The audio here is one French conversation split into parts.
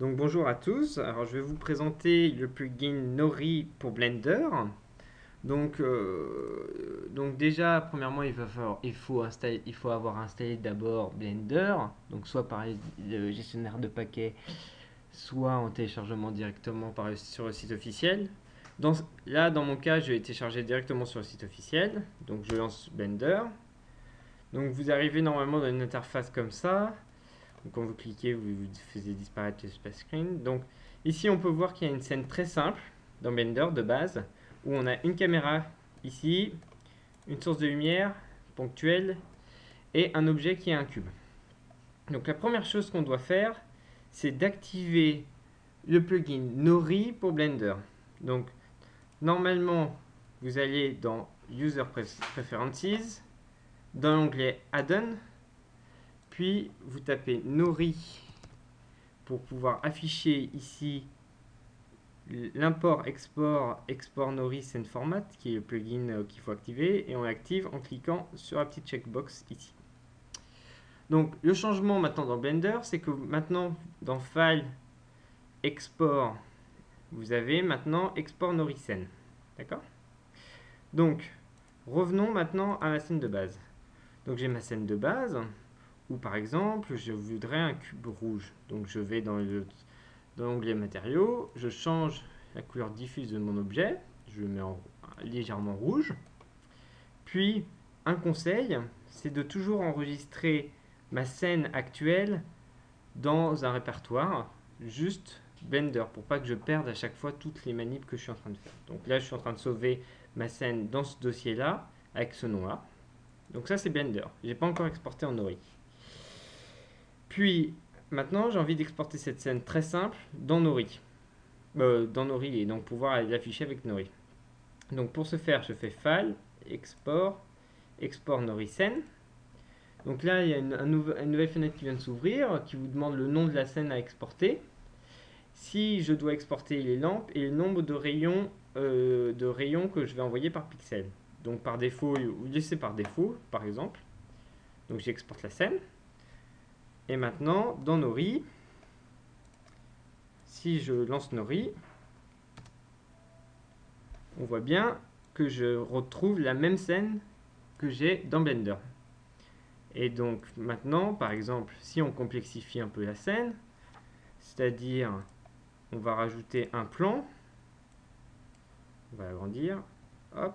Donc bonjour à tous, alors je vais vous présenter le plugin Nori pour Blender. Donc déjà, premièrement, il faut avoir installé d'abord Blender, donc soit par le gestionnaire de paquets, soit en téléchargement directement sur le site officiel. Là, dans mon cas, je vais télécharger directement sur le site officiel, donc je lance Blender. Donc vous arrivez normalement dans une interface comme ça. Donc, quand vous cliquez, vous faisiez disparaître le splash screen. Donc ici, on peut voir qu'il y a une scène très simple dans Blender de base où on a une caméra ici, une source de lumière ponctuelle et un objet qui est un cube. Donc la première chose qu'on doit faire, c'est d'activer le plugin Nori pour Blender. Donc normalement, vous allez dans User Preferences, dans l'onglet Add-on, puis vous tapez Nori pour pouvoir afficher ici l'import export Nori Send Format qui est le plugin qu'il faut activer et on l'active en cliquant sur la petite checkbox ici. Donc le changement maintenant dans Blender, c'est que maintenant dans File Export, vous avez maintenant Export Nori Send. D'accord? Donc revenons maintenant à la scène de base. Donc j'ai ma scène de base où par exemple je voudrais un cube rouge. Donc je vais dans l'onglet matériaux, je change la couleur diffuse de mon objet, je le mets légèrement rouge. Puis, un conseil, c'est de toujours enregistrer ma scène actuelle dans un répertoire, juste Blender, pour pas que je perde à chaque fois toutes les manips que je suis en train de faire. Donc là, je suis en train de sauver ma scène dans ce dossier-là, avec ce nom-là. Donc ça, c'est Blender. Je n'ai pas encore exporté en Nori. Puis, maintenant, j'ai envie d'exporter cette scène très simple dans Nori. Dans Nori et donc pouvoir l'afficher avec Nori. Donc pour ce faire, je fais File, Export, Export Nori Scène. Donc là, il y a une nouvelle fenêtre qui vient de s'ouvrir qui vous demande le nom de la scène à exporter. Si je dois exporter les lampes et le nombre de rayons que je vais envoyer par pixel. Donc par défaut, ou laisser par défaut, par exemple. Donc j'exporte la scène. Et maintenant, dans Nori, si je lance Nori, on voit bien que je retrouve la même scène que j'ai dans Blender. Et donc maintenant, par exemple, si on complexifie un peu la scène, c'est-à-dire on va rajouter un plan, on va agrandir, hop,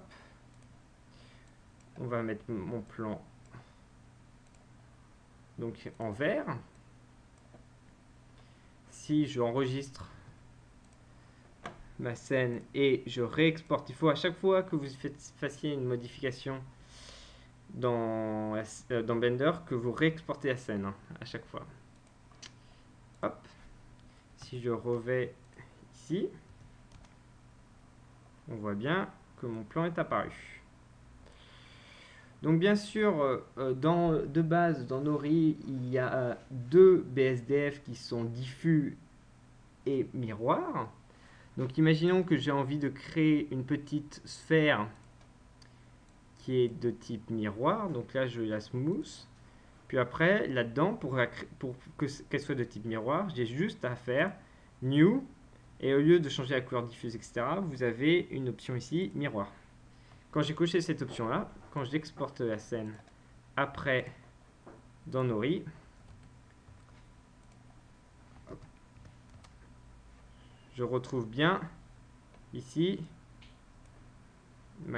on va mettre mon plan donc en vert. Si je enregistre ma scène et je réexporte, il faut à chaque fois que vous fassiez une modification dans Blender que vous réexportez la scène à chaque fois. Hop, si je revais ici, on voit bien que mon plan est apparu. Donc bien sûr, de base, dans Nori, il y a deux BSDF qui sont diffus et miroir. Donc imaginons que j'ai envie de créer une petite sphère qui est de type miroir. Donc là, je la smooth. Puis après, là-dedans, pour qu'elle soit de type miroir, j'ai juste à faire New. Et au lieu de changer la couleur diffuse, etc., vous avez une option ici, miroir. Quand j'ai coché cette option-là, quand j'exporte la scène après dans Nori, je retrouve bien ici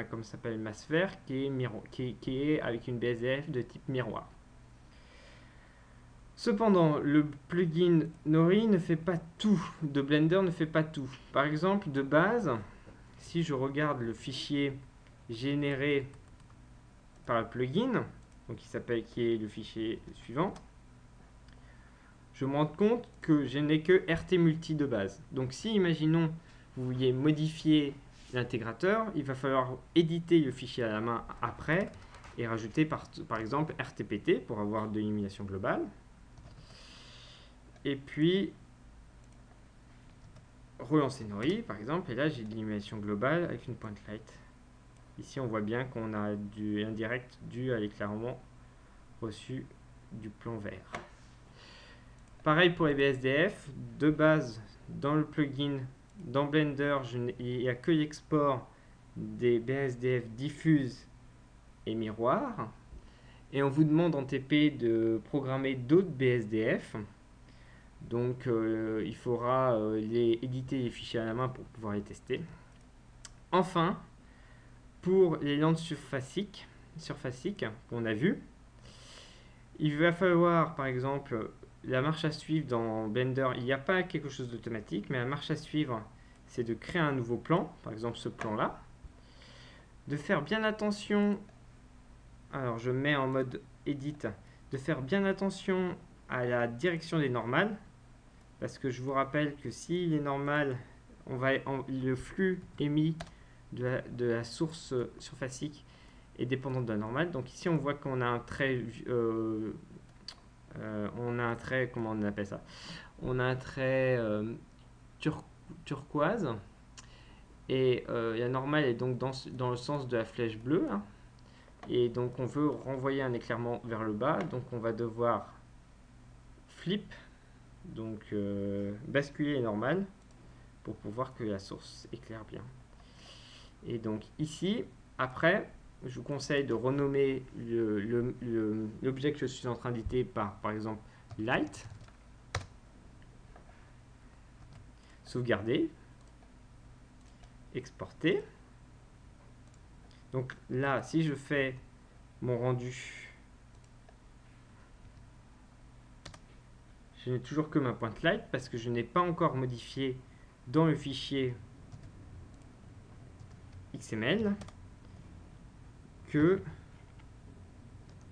comme ça s'appelle ma sphère qui est avec une BSDF de type miroir. Cependant, le plugin Nori ne fait pas tout, de Blender ne fait pas tout. Par exemple, de base, si je regarde le fichier généré par le plugin, donc qui est le fichier suivant, je me rends compte que je n'ai que RT multi de base. Donc si, imaginons, vous vouliez modifier l'intégrateur, il va falloir éditer le fichier à la main après et rajouter par exemple RTPT pour avoir de l'illumination globale. Et puis relancer Nori par exemple, et là j'ai de l'illumination globale avec une point light. Ici on voit bien qu'on a du indirect dû à l'éclairement reçu du plan vert. Pareil pour les BSDF, de base, dans le plugin, dans Blender, il n'y a que l'export des BSDF diffuse et miroir. Et on vous demande en TP de programmer d'autres BSDF. Donc il faudra éditer les fichiers à la main pour pouvoir les tester. Enfin, pour les landes surfaciques qu'on a vues, il va falloir par exemple la marche à suivre dans Blender. Il n'y a pas quelque chose d'automatique, mais la marche à suivre, c'est de créer un nouveau plan, par exemple ce plan-là. De faire bien attention, alors je mets en mode Edit, de faire bien attention à la direction des normales, parce que je vous rappelle que si les normales, le flux émis de la source surfacique est dépendant de la normale. Donc ici on voit qu'on a un trait, comment on appelle ça? On a un trait turquoise, et la normale est donc dans le sens de la flèche bleue, hein. Et donc on veut renvoyer un éclairement vers le bas, donc on va devoir flip, donc basculer les normales pour pouvoir que la source éclaire bien. Et donc ici, après, je vous conseille de renommer l'objet que je suis en train d'éditer par exemple light, sauvegarder, exporter. Donc là, si je fais mon rendu, je n'ai toujours que ma pointe light parce que je n'ai pas encore modifié dans le fichier XML que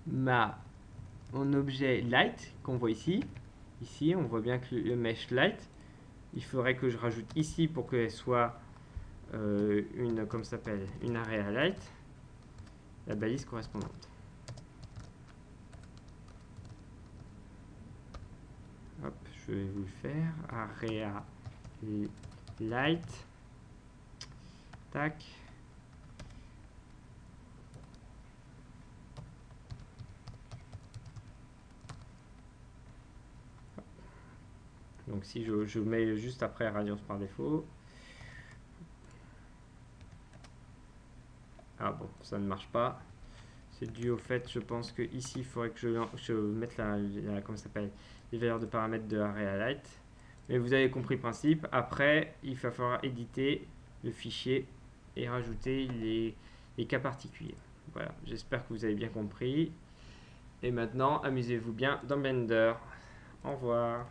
mon objet light qu'on voit ici. Ici, on voit bien que le mesh light, il faudrait que je rajoute ici pour qu'elle soit une area light, la balise correspondante. Hop, je vais vous le faire. Area light. Tac. Donc si je mets juste après radiance par défaut. Ah bon, ça ne marche pas. C'est dû au fait, je pense que ici il faudrait que je mette les valeurs de paramètres de area light. Mais vous avez compris le principe. Après, il va falloir éditer le fichier et rajouter les cas particuliers. Voilà, j'espère que vous avez bien compris. Et maintenant, amusez-vous bien dans Blender. Au revoir.